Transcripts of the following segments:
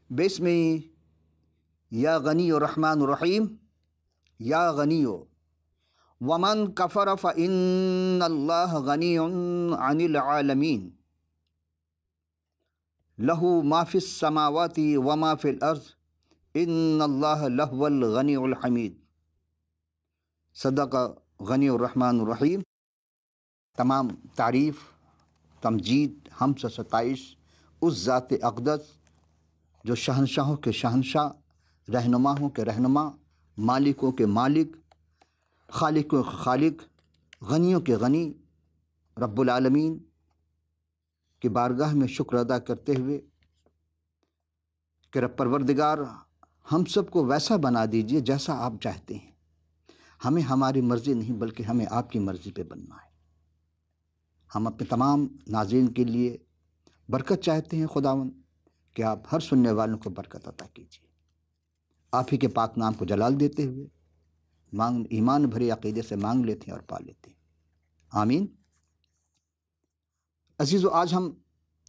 بسمی یا غنی الرحمن الرحیم یا غنی ومن کفر فإن اللہ غنی عن العالمین لہ ما فی السماوات وما فی الارض ان اللہ لہو الغنی الحمید۔ صدق غنی الرحمن الرحیم۔ تمام تعریف، تمجید، حمد و ستائش اس ذات اقدس جو شہنشاہوں کے شہنشاہ، رہنماؤں کے رہنما، مالکوں کے مالک، خالقوں کے خالق، غنیوں کے غنی، رب العالمین کی بارگاہ میں شکر ادا کرتے ہوئے کہ رب پروردگار ہم سب کو ویسا بنا دیجئے جیسا آپ چاہتے ہیں۔ ہمیں ہماری مرضی نہیں بلکہ ہمیں آپ کی مرضی پہ بننا ہے۔ ہم اپنے تمام ناظرین کے لیے برکت چاہتے ہیں خداوند کہ آپ ہر سننے والوں کو برکت عطا کیجیے۔ آپ ہی کے پاک نام کو جلال دیتے ہوئے ایمان بھرے عقیدے سے مانگ لیتے ہیں اور پا لیتے ہیں، آمین۔ عزیزو، آج ہم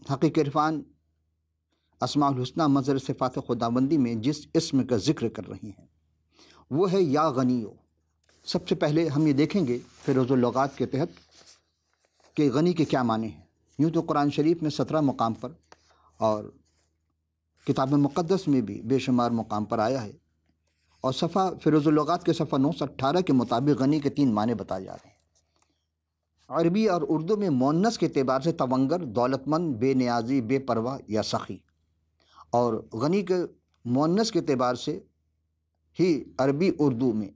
حقیق عرفان اسماء الحسنہ مظہر صفات خداوندی میں جس اسم کا ذکر کر رہے ہیں وہ ہے یا غنیو۔ سب سے پہلے ہم یہ دیکھیں گے فیروز اللغات کے تحت کہ غنی کے کیا معنی ہیں۔ یوں تو قرآن شریف میں 17 مقام پر اور کتاب مقدس میں بھی بے شمار مقام پر آیا ہے، اور صفحہ فیروز اللغات کے صفحہ 918 کے مطابق غنی کے 3 معنی بتائے جا رہے ہیں۔ عربی اور اردو میں مؤنث کے اعتبار سے تونگر، دولت مند، بے نیازی، بے پرواہ یا سخی، اور غنی کے مؤنث کے اعتبار سے ہی عربی اردو میں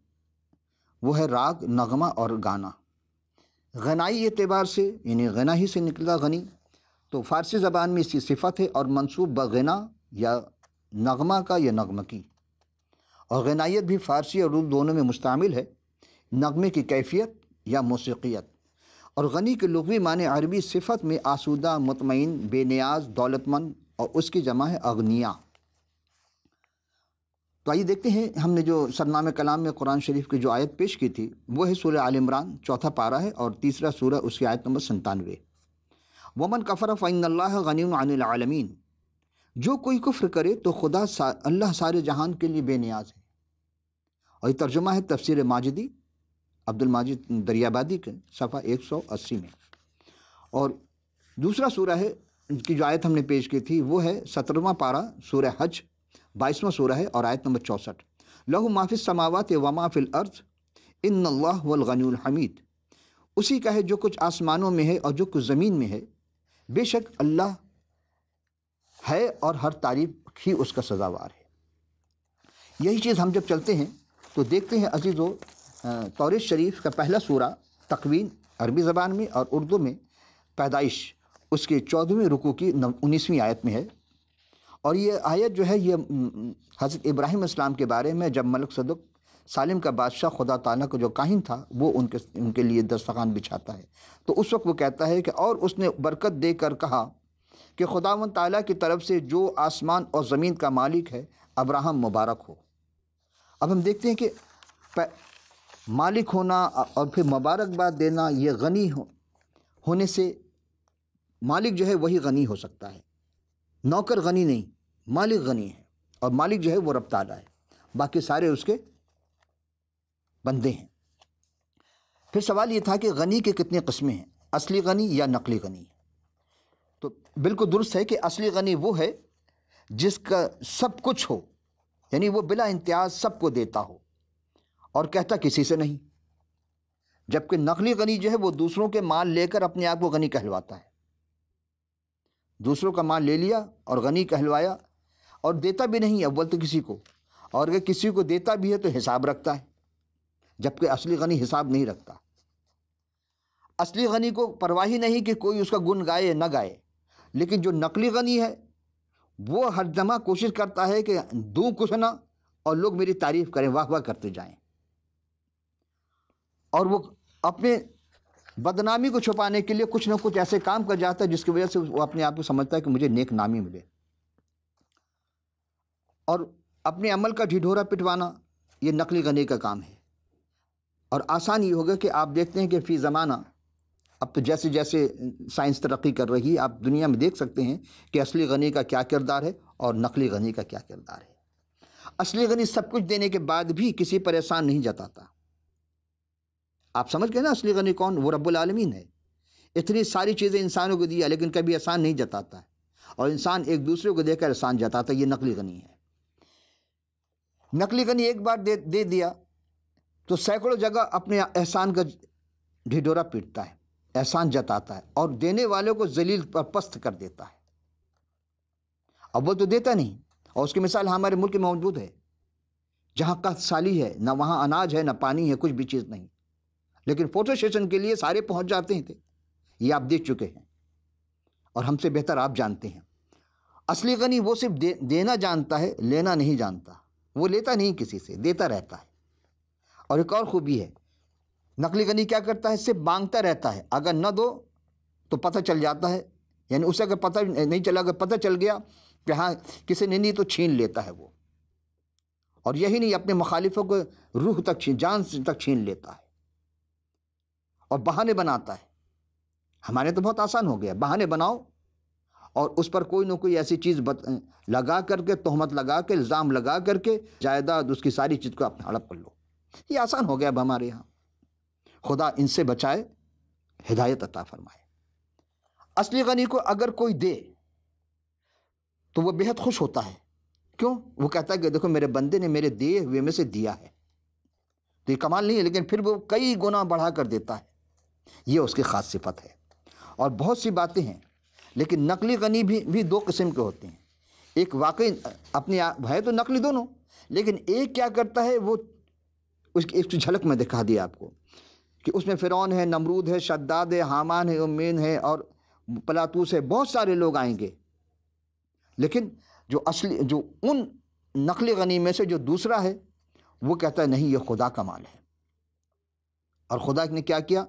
وہ ہے راگ، نغمہ اور گانا۔ غنائی اعتبار سے یعنی غنا ہی سے نکلا غنی، تو فارسی زبان میں اس کی صفت ہے اور منصوب بغنا یا نغمہ کا یا نغمہ کی، اور غنائیت بھی فارسی اور اردو دونوں میں مستعمل ہے، نغمے کی کیفیت یا موسیقیت۔ اور غنی کے لغوی معنی عربی صفت میں آسودہ، مطمئن، بے نیاز، دولت مند، اور اس کی جمع ہے اغنیا۔ تو آئیے دیکھتے ہیں، ہم نے جو سرنامہ کلام میں قرآن شریف کی جو آیت پیش کی تھی وہ ہے سورہ آل عمران، 4 پارہ ہے اور 3 سورہ، اس کی آیت نمبر 97۔ ومن کفر فإن اللہ غنی عن العالمین۔ جو کوئی کفر کرے تو اللہ سارے جہان کے لیے بے نیاز ہے۔ اور یہ ترجمہ ہے تفسیر ماجدی، عبد الماجد دریابادی کے صفحہ 180 میں۔ اور دوسرا سورہ ہے کی جو آیت ہم نے پیش کی تھی وہ ہے 17واں پارہ سورہ حج، 22واں سورہ ہے اور آیت نمبر 64۔ لہ ما فی السماوات وما فی الارض ان اللہ هو الغنی الحمید۔ اسی کا ہے جو کچھ آسمانوں میں ہے اور جو کچھ زمین میں ہے، بے شک اللہ ہے اور ہر تعریف ہی اس کا سزاوار ہے۔ یہی چیز ہم جب چلتے ہیں تو دیکھتے ہیں عزیزو، توریت شریف کا پہلا سورہ تکوین عربی زبان میں اور اردو میں پیدائش، اس کے 14ویں رکوع کی 19ویں آیت میں ہے۔ اور یہ آیت جو ہے یہ حضرت ابراہیم السلام کے بارے میں، جب ملک صدق سالم کا بادشاہ خدا تعالیٰ کا جو کاہن تھا وہ ان کے لیے دسترخوان بچھاتا ہے، تو اس وقت وہ کہتا ہے کہ اور اس نے برکت دے کر کہا کہ خداوند تعالیٰ کی طرف سے جو آسمان اور زمین کا مالک ہے ابراہم مبارک ہو۔ اب ہم دیکھتے ہیں کہ مالک ہونا اور پھر مبارکباد دینا، یہ غنی ہونے سے مالک جو ہے وہی غنی ہو سکتا ہے، نوکر غنی نہیں، مالک غنی ہے، اور مالک جو ہے وہ رب تعالیٰ ہے، باقی سارے اس کے بندے ہیں۔ پھر سوال یہ تھا کہ غنی کے کتنے قسمیں ہیں، اصلی غنی یا نقلی غنی؟ تو بالکل درست ہے کہ اصلی غنی وہ ہے جس کا سب کچھ ہو، یعنی وہ بلا امتیاز سب کو دیتا ہو اور کہتا کسی سے نہیں، جبکہ نقلی غنی جو ہے وہ دوسروں کے مال لے کر اپنے آپ کو غنی کہلواتا ہے۔ دوسروں کا مال لے لیا اور غنی کہلوایا، اور دیتا بھی نہیں اول تو کسی کو، اور اگر کسی کو دیتا بھی ہے تو حساب رکھتا ہے، جبکہ اصلی غنی حساب نہیں رکھتا۔ اصلی غنی کو پرواہ ہی نہیں کہ کوئی اس کا گن گائے نہ گائے، لیکن جو نقلی غنی ہے وہ ہر جمع کوشش کرتا ہے کہ دوں کچھ نہ اور لوگ میری تعریف کریں، واہ واہ کرتے جائیں، اور وہ اپنے بدنامی کو چھپانے کے لیے کچھ نہ کچھ ایسے کام کر جاتا ہے جس کی وجہ سے وہ اپنے آپ کو سمجھتا ہے کہ مجھے نیک نامی ملے، اور اپنے عمل کا ڈھڈورا پٹوانا یہ نقلی غنی کا کام ہے۔ اور آسان یہ ہوگا کہ آپ دیکھتے ہیں کہ فی زمانہ اب تو جیسے جیسے سائنس ترقی کر رہی ہے، آپ دنیا میں دیکھ سکتے ہیں کہ اصلی غنی کا کیا کردار ہے اور نقلی غنی کا کیا کردار ہے۔ اصلی غنی سب کچھ دینے کے بعد بھی کسی پر احسان نہیں جتاتا۔ آپ سمجھ گئے نا اصلی غنی کون؟ وہ رب العالمین ہے۔ اتنی ساری چیزیں انسانوں کو دیا لیکن کبھی احسان نہیں جتاتا ہے، اور انسان ایک دوسرے کو دے کر احسان جتاتا ہے۔ یہ نقلی غنی ہے۔ نقلی غنی ایک بار دے دیا تو سینکڑوں جگہ اپنے احسان کا ڈھڈورا پیٹتا ہے، احسان جتاتا ہے، اور دینے والوں کو ذلیل پر پست کر دیتا ہے۔ اب وہ تو دیتا نہیں، اور اس کی مثال ہمارے ملک میں موجود ہے، جہاں قحط سالی ہے، نہ وہاں اناج ہے، نہ پانی ہے، کچھ بھی چیز نہیں، لیکن فوٹو سیشن کے لیے سارے پہنچ جاتے تھے۔ یہ آپ دیکھ چکے ہیں، اور ہم سے بہتر آپ جانتے ہیں۔ اصلی غنی وہ صرف دینا جانتا ہے، لینا نہیں جانتا۔ وہ لیتا نہیں کسی سے، دیتا رہتا ہے۔ اور ایک اور خوبی ہے، نقلی غنی کیا کرتا ہے؟ صرف مانگتا رہتا ہے، اگر نہ دو تو پتہ چل جاتا ہے، یعنی اسے اگر پتہ نہیں چلا، اگر پتہ چل گیا کہ ہاں کسی نے نہیں تو چھین لیتا ہے وہ۔ اور یہی نہیں، اپنے مخالفوں کو روح تک جان تک چھین لیتا ہے، اور بہانے بناتا ہے۔ ہمارے تو بہت آسان ہو گیا، بہانے بناؤ اور اس پر کوئی نہ کوئی ایسی چیز لگا کر کے، تہمت لگا کے، الزام لگا کر کے جائیداد اس کی ساری چیز کو اپنے ہڑپ کر لو۔ یہ آسان ہو گیا اب ہمارے یہاں۔ خدا ان سے بچائے، ہدایت عطا فرمائے۔ اصلی غنی کو اگر کوئی دے تو وہ بہت خوش ہوتا ہے۔ کیوں؟ وہ کہتا ہے کہ دیکھو میرے بندے نے میرے دیے ہوئے میں سے دیا ہے۔ تو یہ کمال نہیں ہے، لیکن پھر وہ کئی گنا بڑھا کر دیتا ہے۔ یہ اس کی خاص صفت ہے۔ اور بہت سی باتیں ہیں، لیکن نقلی غنی بھی دو قسم کے ہوتے ہیں۔ ایک واقعی اپنے ہے تو نقلی دونوں، لیکن ایک کیا کرتا ہے، وہ اس کی جھلک میں دکھا دیا آپ کو کہ اس میں فرعون ہے، نمرود ہے، شداد ہے، حامان ہے، امین ہے، اور پلاتوس ہے، بہت سارے لوگ آئیں گے۔ لیکن جو ان نقلی غنی میں سے جو دوسرا ہے، وہ کہتا ہے نہیں، یہ خدا کا مال ہے۔ اور خدا نے کیا کیا؟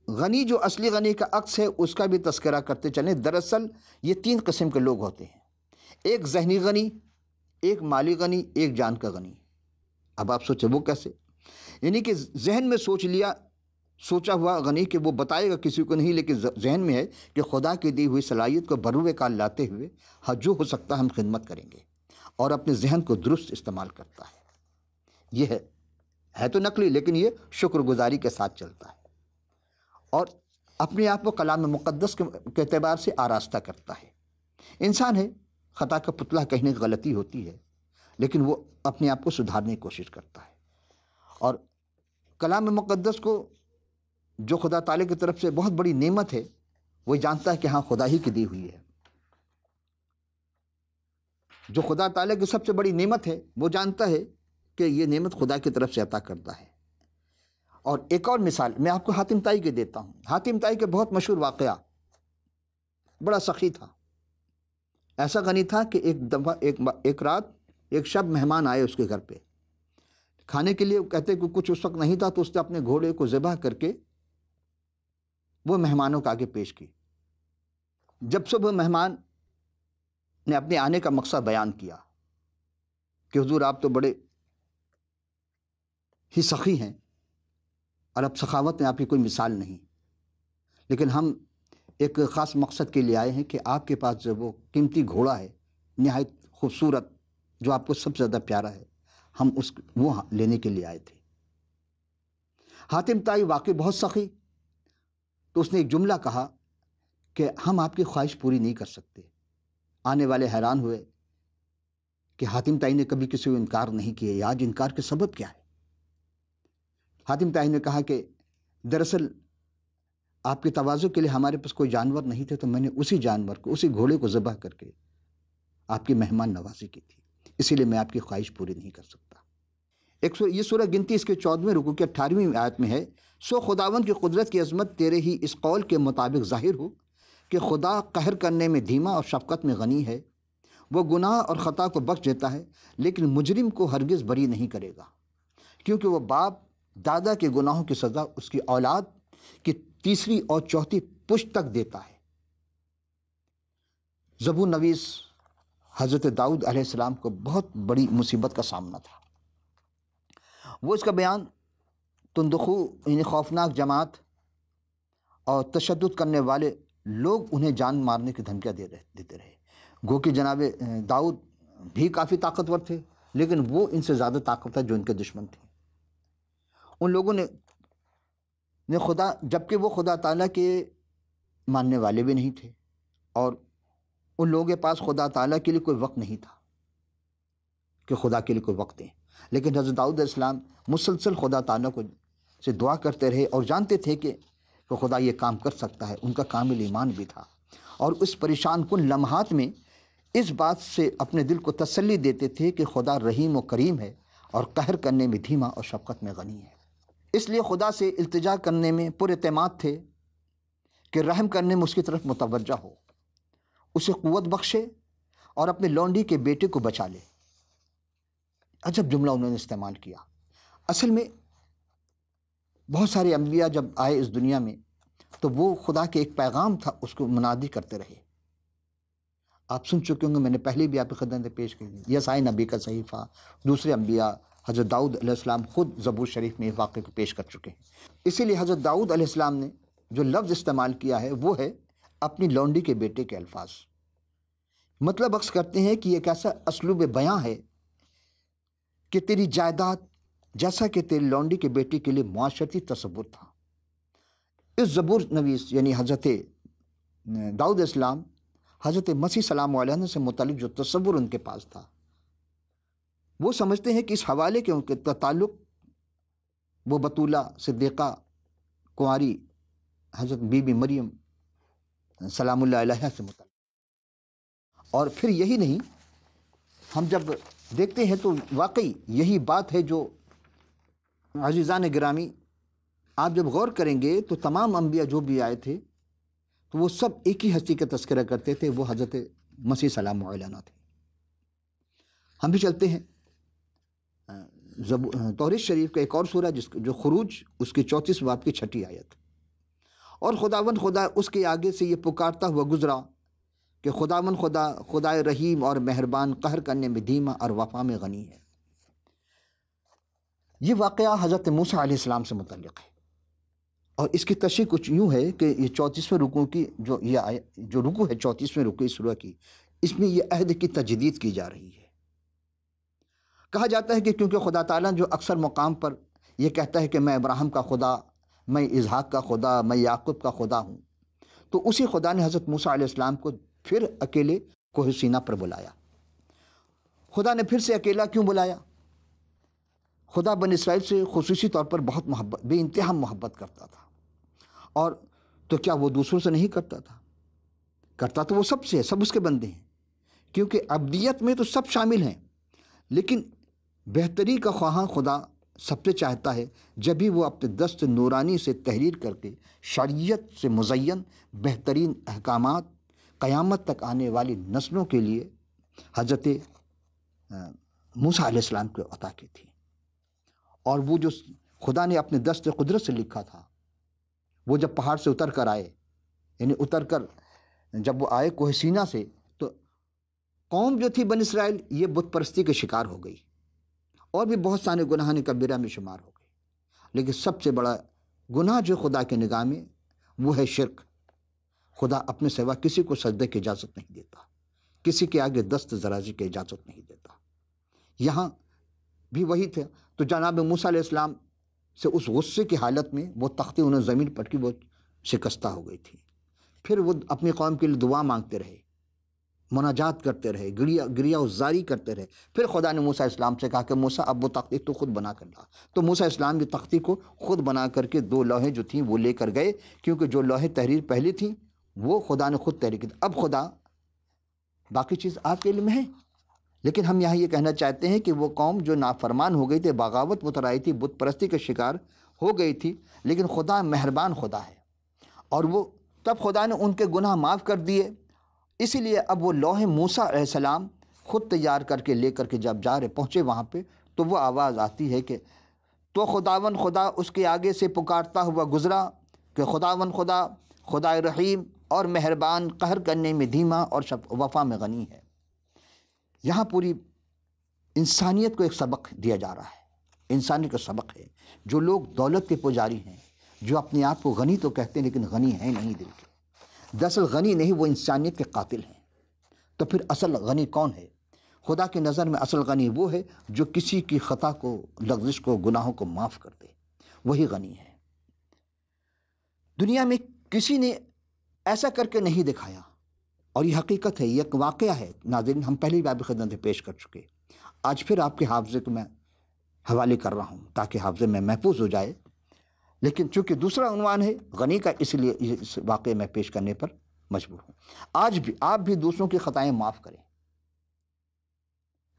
غنی جو اصلی غنی کا عکس ہے، اس کا بھی تذکرہ کرتے چلیں۔ دراصل یہ تین قسم کے لوگ ہوتے ہیں، ایک ذہنی غنی، ایک مالی غنی، ایک جان کا غنی۔ اب آپ سوچیں وہ کیسے؟ یعنی کہ ذہن میں سوچا ہوا غنی کہ وہ بتائے گا کسی کو نہیں، لیکن ذہن میں ہے کہ خدا کی دی ہوئی صلاحیت کو بروئے کار لاتے ہوئے جو ہو سکتا ہے ہم خدمت کریں گے، اور اپنے ذہن کو درست استعمال کرتا ہے۔ یہ ہے تو نقلی، لیکن یہ شکر گزاری کے ساتھ چلتا ہے، اور اپنے آپ کو کلام مقدس کے اعتبار سے آراستہ کرتا ہے۔ انسان ہے، خطا کا پتلا، کہیں غلطی ہوتی ہے، لیکن وہ اپنے آپ کو سدھارنے کی کوشش کرتا ہے۔ اور کلام مقدس کو جو خدا تعالیٰ کی طرف سے بہت بڑی نعمت ہے، وہ جانتا ہے کہ ہاں خدا ہی کی دی ہوئی ہے۔ جو خدا تعالیٰ کی سب سے بڑی نعمت ہے، وہ جانتا ہے کہ یہ نعمت خدا کی طرف سے عطا کرتا ہے۔ اور ایک اور مثال میں آپ کو حاتم طائی کے دیتا ہوں۔ حاتم طائی کے بہت مشہور واقعہ، بڑا سخی تھا، ایسا غنی تھا کہ ایک رات ایک شب مہمان آئے اس کے گھر پہ کھانے کے لیے۔ کہتے کہ کچھ اس وقت نہیں تھا، تو اس نے اپنے گھوڑے کو ذبح کر کے وہ مہمانوں کے آگے پیش کی۔ جب سے وہ مہمان نے اپنے آنے کا مقصد بیان کیا کہ حضور آپ تو بڑے ہی سخی ہیں، اور اب سخاوت میں آپ کی کوئی مثال نہیں، لیکن ہم ایک خاص مقصد کے لیے آئے ہیں کہ آپ کے پاس جو وہ قیمتی گھوڑا ہے، نہایت خوبصورت، جو آپ کو سب سے زیادہ پیارا ہے، ہم وہ لینے کے لیے آئے تھے۔ حاتم طائی واقعی بہت سخی، تو اس نے ایک جملہ کہا کہ ہم آپ کی خواہش پوری نہیں کر سکتے۔ آنے والے حیران ہوئے کہ حاتم طائی نے کبھی کسی کو انکار نہیں کیا، آج انکار کے سبب کیا ہے؟ حاتم طائی نے کہا کہ دراصل آپ کے تواضع کے لیے ہمارے پاس کوئی جانور نہیں تھے، تو میں نے اسی جانور کو، اسی گھوڑے کو ذبح کر کے آپ کی مہمان نوازی کی تھی، اسی لیے میں آپ کی خواہش پوری نہیں کر سکتا۔ یہ سورہ گنتی اس کے 14ویں رکوع کی 18ویں آیت میں ہے، سو خداوند کی قدرت کی عظمت تیرے ہی اس قول کے مطابق ظاہر ہو کہ خدا قہر کرنے میں دھیما اور شفقت میں غنی ہے، وہ گناہ اور خطا کو بخش دیتا ہے، لیکن مجرم کو ہرگز بری نہیں کرے گا، کیونکہ وہ باپ دادا کے گناہوں کی سزا اس کی اولاد کی تیسری اور چوتھی پشت تک دیتا ہے۔ زبور نویس حضرت داؤد علیہ السلام کو بہت بڑی مصیبت کا سامنا تھا۔ وہ اس کا بیان تندخو یعنی خوفناک جماعت اور تشدد کرنے والے لوگ انہیں جان مارنے کی دھمکیاں دیتے رہے۔ گو کہ جناب داؤد بھی کافی طاقتور تھے، لیکن وہ ان سے زیادہ طاقتور جو ان کے دشمن تھے۔ ان لوگوں نے خدا، جبکہ وہ خدا تعالیٰ کے ماننے والے بھی نہیں تھے، اور ان لوگوں کے پاس خدا تعالیٰ کے لیے کوئی وقت نہیں تھا کہ خدا کے لیے کوئی وقت دیں، لیکن حضرت داؤد علیہ السلام مسلسل خدا تعالیٰ کو سے دعا کرتے رہے اور جانتے تھے کہ خدا یہ کام کر سکتا ہے۔ ان کا کامل ایمان بھی تھا، اور اس پریشان کن لمحات میں اس بات سے اپنے دل کو تسلی دیتے تھے کہ خدا رحیم و کریم ہے اور قہر کرنے میں دھیما اور شفقت میں غنی ہے۔ اس لیے خدا سے التجا کرنے میں پر اعتماد تھے کہ رحم کرنے میں اس کی طرف متوجہ ہو، اسے قوت بخشے اور اپنے لونڈی کے بیٹے کو بچا لے۔ عجب جملہ انہوں نے استعمال کیا۔ اصل میں بہت سارے انبیاء جب آئے اس دنیا میں تو وہ خدا کے ایک پیغام تھا، اس کو منادی کرتے رہے۔ آپ سن چکے ہوں گے، میں نے پہلے بھی آپ کی خدمت میں پیش کی، یسائی نبی کا صحیفہ، دوسرے انبیاء، حضرت داؤد علیہ السلام خود زبور شریف میں اس واقعے کو پیش کر چکے ہیں۔ اسی لیے حضرت داؤد علیہ السلام نے جو لفظ استعمال کیا ہے وہ ہے اپنی لونڈی کے بیٹے کے الفاظ۔ مطلب عکس کرتے ہیں کہ ایک ایسا اسلوب بیاں ہے کہ تیری جائیداد جیسا کہ تیری لونڈی کے بیٹے کے لیے معاشرتی تصور تھا۔ اس زبور نویس یعنی حضرت داؤد علیہ السلام حضرت مسیح سلام علیہ سے متعلق جو تصور ان کے پاس تھا، وہ سمجھتے ہیں کہ اس حوالے کے ان کے تعلق وہ بطولہ صدیقہ کنواری حضرت بی بی مریم سلام اللہ علیہ سے متعلق۔ اور پھر یہی نہیں، ہم جب دیکھتے ہیں تو واقعی یہی بات ہے جو عزیزان گرامی، آپ جب غور کریں گے تو تمام انبیاء جو بھی آئے تھے تو وہ سب ایک ہی ہستی کا تذکرہ کرتے تھے، وہ حضرت مسیح سلام علیہ تھے۔ ہم بھی چلتے ہیں توریت شریف کا ایک اور سورہ جو خروج، اس کی 34 باب کی 6 آیت، اور خداوند خدا اس کے آگے سے یہ پکارتا ہوا گزرا کہ خداوند خدا خدائے رحیم اور مہربان، قہر کرنے میں دھیما اور وفا میں غنی ہے۔ یہ واقعہ حضرت موسیٰ علیہ السلام سے متعلق ہے، اور اس کی تشریح کچھ یوں ہے کہ یہ 34ویں رکوع کی جو رکوع ہے 34ویں رکوع اس سورہ کی، اس میں یہ عہد کی تجدید کی جا رہی ہے۔ کہا جاتا ہے کہ کیونکہ خدا تعالیٰ جو اکثر مقام پر یہ کہتا ہے کہ میں ابراہیم کا خدا، میں اسحاق کا خدا، میں یعقوب کا خدا ہوں، تو اسی خدا نے حضرت موسیٰ علیہ السلام کو پھر اکیلے کوہ سینا پر بلایا۔ خدا نے پھر سے اکیلا کیوں بلایا؟ خدا بنی اسرائیل سے خصوصی طور پر بہت محبت، بے انتہا محبت کرتا تھا، اور تو کیا وہ دوسروں سے نہیں کرتا تھا؟ کرتا تو وہ سب سے ہے، سب اس کے بندے ہیں، کیونکہ ابدیت میں تو سب شامل ہیں، لیکن بہتری کا خواہاں خدا سب سے چاہتا ہے جب بھی وہ اپنے دست نورانی سے تحریر کر کے شریعت سے مزین بہترین احکامات قیامت تک آنے والی نسلوں کے لیے حضرت موسیٰ علیہ السلام کو عطا کی تھی۔ اور وہ جو خدا نے اپنے دست قدرت سے لکھا تھا، وہ جب پہاڑ سے اتر کر آئے، یعنی اتر کر جب وہ آئے کوہ سینا سے، تو قوم جو تھی بنی اسرائیل یہ بت پرستی کے شکار ہو گئی، اور بھی بہت سارے گناہ کبیرہ میں شمار ہو گئے، لیکن سب سے بڑا گناہ جو خدا کے نگاہ میں وہ ہے شرک۔ خدا اپنے سوا کسی کو سجدے کی اجازت نہیں دیتا، کسی کے آگے دست درازی کی اجازت نہیں دیتا۔ یہاں بھی وہی تھے، تو جناب موسیٰ علیہ السلام سے اس غصے کی حالت میں وہ تختی انہیں زمین پر کی وہ شکستہ ہو گئی تھی۔ پھر وہ اپنی قوم کے لیے دعا مانگتے رہے، مناجات کرتے رہے، گریہ زاری کرتے رہے۔ پھر خدا نے موسیٰ علیہ السلام سے کہا کہ موسیٰ اب وہ تختی تو خود بنا کر لا۔ تو موسیٰ علیہ السلام کی تختی کو خود بنا کر کے 2 لوحیں جو تھیں وہ لے کر گئے، کیونکہ جو لوحیں تحریر پہلی تھیں وہ خدا نے خود تحریر کی تھی۔ اب خدا باقی چیز آپ کے علم ہے، لیکن ہم یہاں یہ کہنا چاہتے ہیں کہ وہ قوم جو نافرمان ہو گئی تھی، بغاوت مترائی تھی، بت پرستی کا شکار ہو گئی تھی، لیکن خدا مہربان خدا ہے، اور وہ تب خدا نے ان کے گناہ معاف کر دیے۔ اسی لیے اب وہ لوح موسیٰ علیہ السلام خود تیار کر کے لے کر کے جب پہنچے وہاں پہ، تو وہ آواز آتی ہے کہ تو خداوند خدا اس کے آگے سے پکارتا ہوا گزرا کہ خداوند خدا خدائے رحیم اور مہربان، قہر کرنے میں دھیما اور وفا میں غنی ہے۔ یہاں پوری انسانیت کو ایک سبق دیا جا رہا ہے، انسانیت کا سبق ہے۔ جو لوگ دولت کے پجاری ہیں، جو اپنے آپ کو غنی تو کہتے ہیں لیکن غنی ہیں نہیں دل کے، دراصل غنی نہیں، وہ انسانیت کے قاتل ہیں۔ تو پھر اصل غنی کون ہے؟ خدا کی نظر میں اصل غنی وہ ہے جو کسی کی خطا کو، لغزش کو، گناہوں کو معاف کر دے، وہی غنی ہے۔ دنیا میں کسی نے ایسا کر کے نہیں دکھایا، اور یہ حقیقت ہے، یہ ایک واقعہ ہے۔ ناظرین، ہم پہلی بار بھی خدمت میں پیش کر چکے، آج پھر آپ کے حافظے کو میں حوالے کر رہا ہوں تاکہ حافظے میں محفوظ ہو جائے، لیکن چونکہ دوسرا عنوان ہے غنی کا، اس لیے اس واقعے میں پیش کرنے پر مجبور ہوں۔ آج بھی آپ بھی دوسروں کی خطائیں معاف کریں۔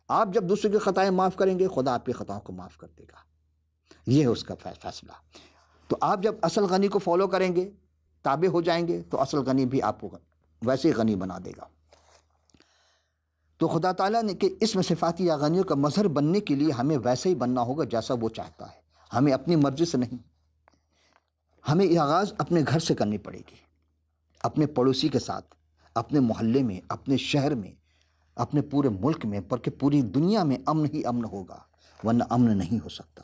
آپ جب دوسروں کی خطائیں معاف کریں گے، خدا آپ کی خطاؤں کو معاف کر دے گا، یہ ہے اس کا فیصلہ۔ تو آپ جب اصل غنی کو فالو کریں گے، تابع ہو جائیں گے، تو اصل غنی بھی آپ کو ویسے ہی غنی بنا دے گا۔ تو خدا تعالیٰ نے کہ اس میں صفاتی یا غنیوں کا مظہر بننے کے لیے ہمیں ویسے ہی بننا ہوگا جیسا وہ چاہتا ہے، ہمیں اپنی مرضی سے نہیں۔ ہمیں یہ آغاز اپنے گھر سے کرنی پڑے گی، اپنے پڑوسی کے ساتھ، اپنے محلے میں، اپنے شہر میں، اپنے پورے ملک میں، بلکہ پوری دنیا میں امن ہی امن ہوگا، ورنہ امن نہیں ہو سکتا۔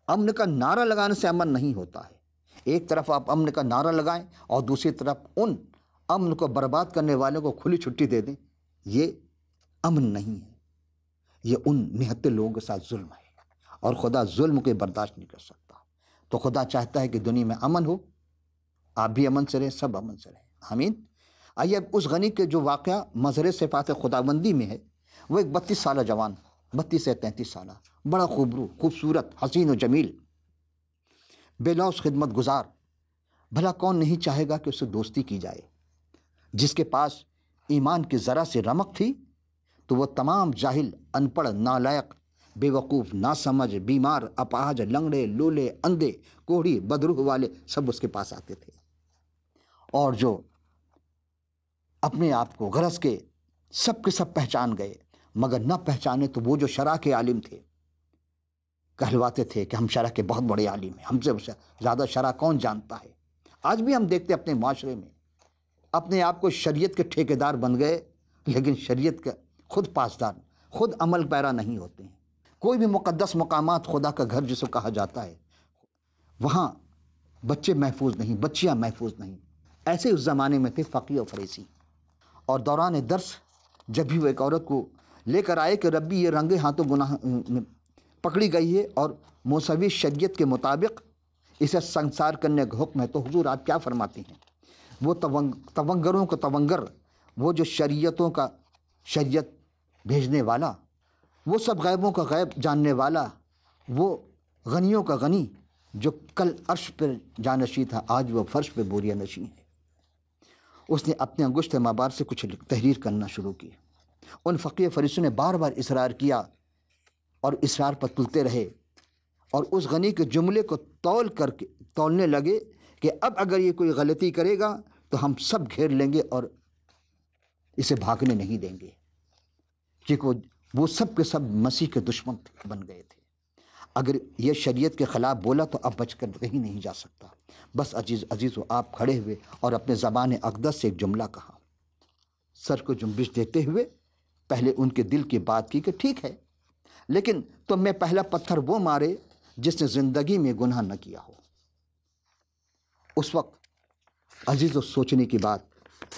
امن کا نعرہ لگانے سے امن نہیں ہوتا ہے۔ ایک طرف آپ امن کا نعرہ لگائیں اور دوسری طرف ان امن کو برباد کرنے والوں کو کھلی چھٹی دے دیں، یہ امن نہیں ہے، یہ ان نہتے لوگوں کے ساتھ ظلم ہے، اور خدا ظلم کو برداشت نہیں کر سکتا۔ تو خدا چاہتا ہے کہ دنیا میں امن ہو، آپ بھی امن سے رہیں، سب امن سے رہیں، آمین۔ آئیے اب اس غنی کے جو واقعہ مظہر صفات خداوندی میں ہے، وہ ایک 32 سالہ جوان، 32 سے 33 سالہ، بڑا خوبصورت، حسین و جمیل، بے لوث خدمت گزار، بھلا کون نہیں چاہے گا کہ اس سے دوستی کی جائے، جس کے پاس ایمان کی ذرا سے رمق تھی تو وہ تمام جاہل، ان پڑھ، نالائق، بے وقوف، ناسمجھ، بیمار، اپاہج، لنگڑے، لولے، اندھے، کوڑھی، بدروح والے سب اس کے پاس آتے تھے، اور جو اپنے آپ کو غرض کے سب کے سب پہچان گئے، مگر نہ پہچانے تو وہ جو شرع کے عالم تھے، کہلواتے تھے کہ ہم شرع کے بہت بڑے عالم ہیں، ہم سے زیادہ شرع کون جانتا ہے۔ آج بھی ہم دیکھتے اپنے معاشرے میں اپنے آپ کو شریعت کے ٹھیکیدار بن گئے، لیکن شریعت کا خود پاسدار، خود عمل پیرا نہیں ہوتے ہیں۔ کوئی بھی مقدس مقامات، خدا کا گھر جسے کہا جاتا ہے، وہاں بچے محفوظ نہیں، بچیاں محفوظ نہیں۔ ایسے اس زمانے میں تھے فقیہ و فریسی، اور دوران درس جب بھی وہ ایک عورت کو لے کر آئے کہ ربی یہ رنگے ہاتھوں گناہ پکڑی گئی ہے اور موسوی شریعت کے مطابق اسے سنسار کرنے کا حکم ہے، تو حضور آپ کیا فرماتے ہیں؟ وہ تونگروں کا تونگر، وہ جو شریعتوں کا شریعت بھیجنے والا، وہ سب غیبوں کا غیب جاننے والا، وہ غنیوں کا غنی، جو کل عرش پر جانشی تھا، آج وہ فرش پہ بوریہ نشین ہے۔ اس نے اپنے انگشت مبار سے کچھ تحریر کرنا شروع کی۔ ان فقیہ فریسیوں نے بار بار اصرار کیا اور اصرار پر تلتے رہے، اور اس غنی کے جملے کو تولنے لگے کہ اب اگر یہ کوئی غلطی کرے گا تو ہم سب گھیر لیں گے اور اسے بھاگنے نہیں دیں گے، کیونکہ وہ سب کے سب مسیح کے دشمن بن گئے تھے۔ اگر یہ شریعت کے خلاف بولا تو اب بچ کر کہیں نہیں جا سکتا۔ بس عزیزو، آپ کھڑے ہوئے اور اپنے زبان اقدس سے ایک جملہ کہا، سر کو جنبش دیتے ہوئے پہلے ان کے دل کی بات کی کہ ٹھیک ہے، لیکن تم میں پہلا پتھر وہ مارے جس نے زندگی میں گناہ نہ کیا ہو۔ اس وقت عزیزو سوچنے کی بات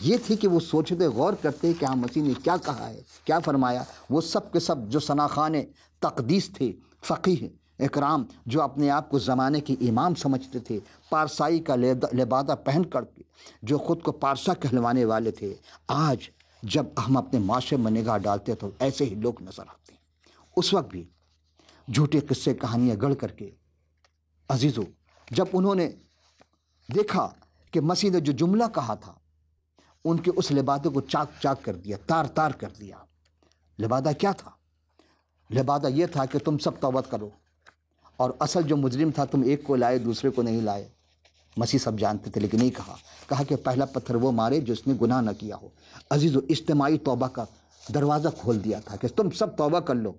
یہ تھی کہ وہ سوچتے، غور کرتے کہ ہاں مسیح نے کیا کہا ہے، کیا فرمایا۔ وہ سب کے سب جو ثناخان تقدیس تھے، فقیہ اکرام، جو اپنے آپ کو زمانے کے امام سمجھتے تھے، پارسائی کا لبادہ پہن کر کے جو خود کو پارسا کہلوانے والے تھے، آج جب ہم اپنے معاشرے میں نگاہ ڈالتے تو ایسے ہی لوگ نظر آتے ہیں۔ اس وقت بھی جھوٹے قصے کہانیاں گڑھ کر کے عزیزو، جب انہوں نے دیکھا کہ مسیح نے جو جملہ کہا تھا، ان کے اس لبادے کو چاک چاک کر دیا، تار تار کر دیا۔ لبادہ کیا تھا؟ لبادہ یہ تھا کہ تم سب توبہ کرو، اور اصل جو مجرم تھا تم ایک کو لائے، دوسرے کو نہیں لائے۔ مسیح سب جانتے تھے، لیکن نہیں کہا کہ پہلا پتھر وہ مارے جس نے گناہ نہ کیا ہو۔ عزیزو، اجتماعی توبہ کا دروازہ کھول دیا تھا کہ تم سب توبہ کر لو،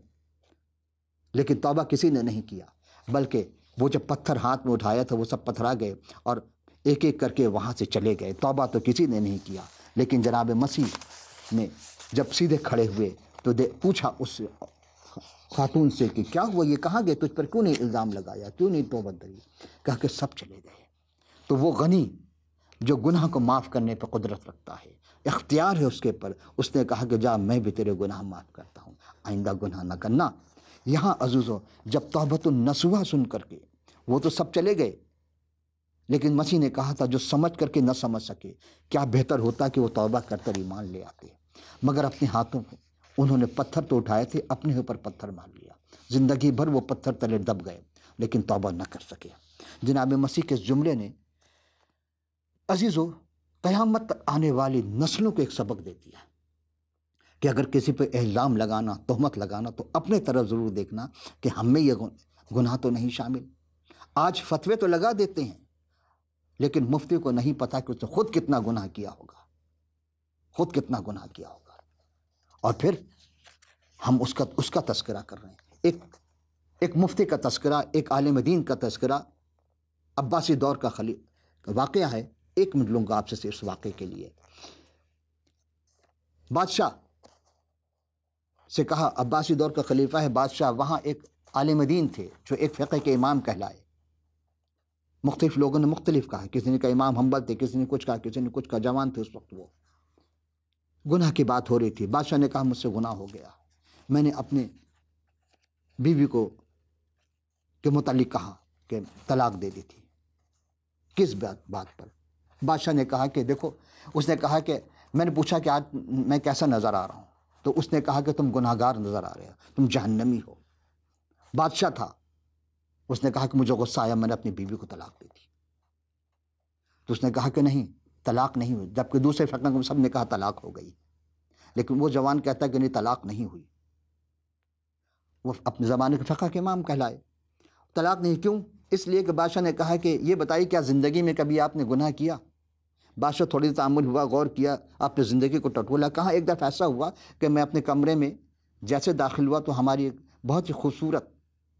لیکن توبہ کسی نے نہیں کیا، بلکہ وہ جب پتھر ہاتھ میں اٹھایا تھا وہ سب پتھرا گئے اور ایک ایک کر کے وہاں سے چلے گئے۔ توبہ تو کسی نے نہیں کیا، لیکن جناب مسیح نے جب سیدھے کھڑے ہوئے تو پوچھا اس خاتون سے کہ کیا ہوا، یہ کہاں گئے، تجھ پر کیوں نہیں الزام لگایا، کیوں نہیں توبہ کری؟ کہا کہ سب چلے گئے۔ تو وہ غنی جو گناہ کو معاف کرنے پہ قدرت رکھتا ہے، اختیار ہے اس کے پر۔ اس نے کہا کہ جا میں بھی تیرے گناہ معاف کرتا ہوں، آئندہ گناہ نہ کرنا۔ یہاں عزیزو جب توبۃ النصوحہ سن کر کے وہ تو سب چلے گئے، لیکن مسیح نے کہا تھا جو سمجھ کر کے نہ سمجھ سکے، کیا بہتر ہوتا کہ وہ توبہ کر کر ایمان لے آتے، مگر اپنے ہاتھوں کو انہوں نے پتھر تو اٹھائے تھے، اپنے اوپر پتھر مار لیا، زندگی بھر وہ پتھر تلے دب گئے لیکن توبہ نہ کر سکے۔ جناب مسیح کے اس جملے نے عزیزو قیامت تک آنے والی نسلوں کو ایک سبق دے دیا کہ اگر کسی پہ الزام لگانا، تہمت لگانا، تو اپنے طرف ضرور دیکھنا کہ ہم میں یہ گناہ تو نہیں شامل۔ آج فتوے تو لگا دیتے ہیں، لیکن مفتی کو نہیں پتا کہ اس نے خود کتنا گناہ کیا ہوگا، خود کتنا گناہ کیا ہوگا، اور پھر ہم اس کا تذکرہ کر رہے ہیں۔ ایک مفتی کا تذکرہ، ایک عالم دین کا تذکرہ، عباسی دور کا واقعہ ہے۔ 1 منٹ لوں گا آپ سے اس واقعے کے لیے۔ بادشاہ سے کہا، عباسی دور کا خلیفہ ہے بادشاہ، وہاں ایک عالم دین تھے جو ایک فقہ کے امام کہلائے۔ مختلف لوگوں نے مختلف کہا، کسی نے کہا امام حنبل تھے، کسی نے کچھ کہا، کسی نے کچھ کہا، جوان تھے اس وقت وہ۔ گناہ کی بات ہو رہی تھی، بادشاہ نے کہا مجھ سے گناہ ہو گیا، میں نے اپنے بیوی کو کے متعلق کہا کہ طلاق دے دی تھی۔ کس بات پر؟ بادشاہ نے کہا کہ دیکھو، اس نے کہا کہ میں نے پوچھا کہ آج میں کیسا نظر آ رہا ہوں، تو اس نے کہا کہ تم گناہ گار نظر آ رہے ہو، تم جہنمی ہو۔ بادشاہ تھا، اس نے کہا کہ مجھے غصہ آیا، میں نے اپنی بیوی کو طلاق دی تھی۔ تو اس نے کہا کہ نہیں، طلاق نہیں ہوئی، جبکہ دوسرے فقہ کو سب نے کہا طلاق ہو گئی، لیکن وہ جوان کہتا ہے کہ نہیں، طلاق نہیں ہوئی۔ وہ اپنے زمانے کے فقہ کے امام کہلائے، طلاق نہیں، کیوں؟ اس لیے کہ بادشاہ نے کہا کہ یہ بتائیے کیا زندگی میں کبھی آپ نے گناہ کیا؟ بادشاہ تھوڑی تعامل ہوا، غور کیا، اپنے زندگی کو ٹٹولا۔ کہاں ایک دفعہ ایسا ہوا کہ میں اپنے کمرے میں جیسے داخل ہوا تو ہماری ایک بہت ہی خوبصورت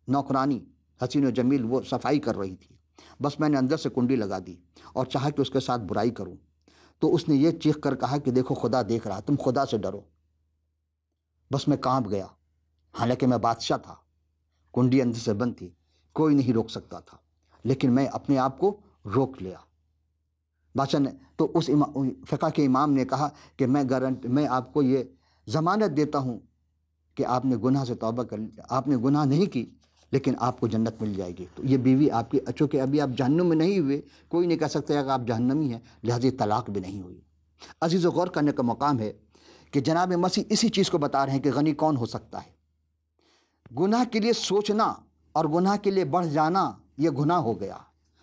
نوکرانی حسین و جمیل وہ صفائی کر رہی تھی، بس میں نے اندر سے کنڈی لگا دی اور چاہا کہ اس کے ساتھ برائی کروں، تو اس نے یہ چیخ کر کہا کہ دیکھو خدا دیکھ رہا، تم خدا سے ڈرو۔ بس میں کانپ گیا، حالانکہ میں بادشاہ تھا، کنڈی اندر سے بند تھی، کوئی نہیں روک سکتا تھا، لیکن میں اپنے آپ کو روک لیا۔ بادشاہ نے تو اس فقہ کے امام نے کہا کہ میں آپ کو یہ ضمانت دیتا ہوں کہ آپ نے گناہ سے توبہ کر لی، آپ نے گناہ نہیں کی، لیکن آپ کو جنت مل جائے گی۔ تو یہ بیوی آپ کی، چونکہ ابھی آپ جہنم میں نہیں ہوئے، کوئی نہیں کہہ سکتا کہ آپ جہنمی ہیں، لہذا طلاق بھی نہیں ہوئی۔ عزیز و غور کرنے کا مقام ہے کہ جناب مسیح اسی چیز کو بتا رہے ہیں کہ غنی کون ہو سکتا ہے۔ گناہ کے لیے سوچنا اور گناہ کے لیے بڑھ جانا یہ گناہ ہو گیا۔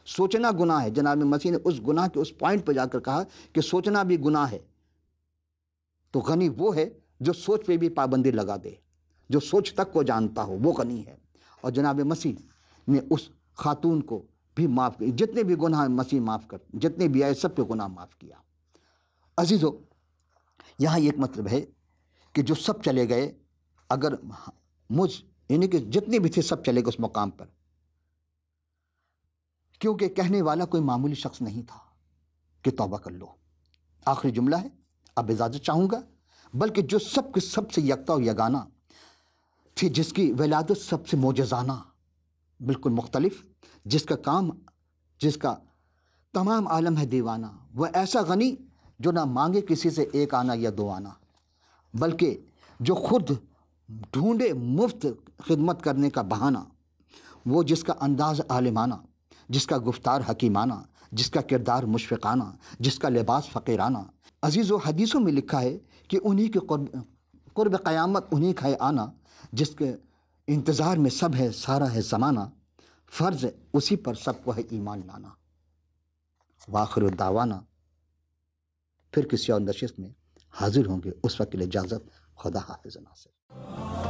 سوچنا گناہ ہے، جناب مسیح نے اس گناہ کے اس پوائنٹ پہ جا کر کہا کہ سوچنا بھی گناہ ہے۔ تو غنی وہ ہے جو سوچ پہ بھی پابندی لگا دے، جو سوچ تک کو جانتا ہو، وہ غنی ہے۔ اور جناب مسیح نے اس خاتون کو بھی معاف کیا، جتنے بھی گناہ مسیح معاف کر، جتنے بھی آئے سب کے گناہ معاف کیا۔ عزیزو یہاں ایک مطلب ہے کہ جو سب چلے گئے، اگر یعنی کہ جتنے بھی تھے سب چلے گئے اس مقام پر، کیونکہ کہنے والا کوئی معمولی شخص نہیں تھا کہ توبہ کر لو۔ آخری جملہ ہے، اب اجازت چاہوں گا، بلکہ جو سب کے سب سے یکتا و یگانہ تھی، جس کی ولادت سب سے معجزانہ، بالکل مختلف، جس کا تمام عالم ہے دیوانہ، وہ ایسا غنی جو نہ مانگے کسی سے 1 آنا یا 2 آنا، بلکہ جو خود ڈھونڈے مفت خدمت کرنے کا بہانہ، وہ جس کا انداز عالمانہ، جس کا گفتار حکیمانہ، جس کا کردار مشفقانہ، جس کا لباس فقیرانہ۔ عزیز و حدیثوں میں لکھا ہے کہ انہی کے قرب قیامت انہی کا ہے آنا، جس کے انتظار میں سب ہے، سارا ہے زمانہ، فرض اسی پر سب کو ہے ایمان لانا۔ وآخر الدعوانا، پھر کسی اور نشست میں حاضر ہوں گے، اس وقت کے لیے اجازت، خدا حافظ ناصر۔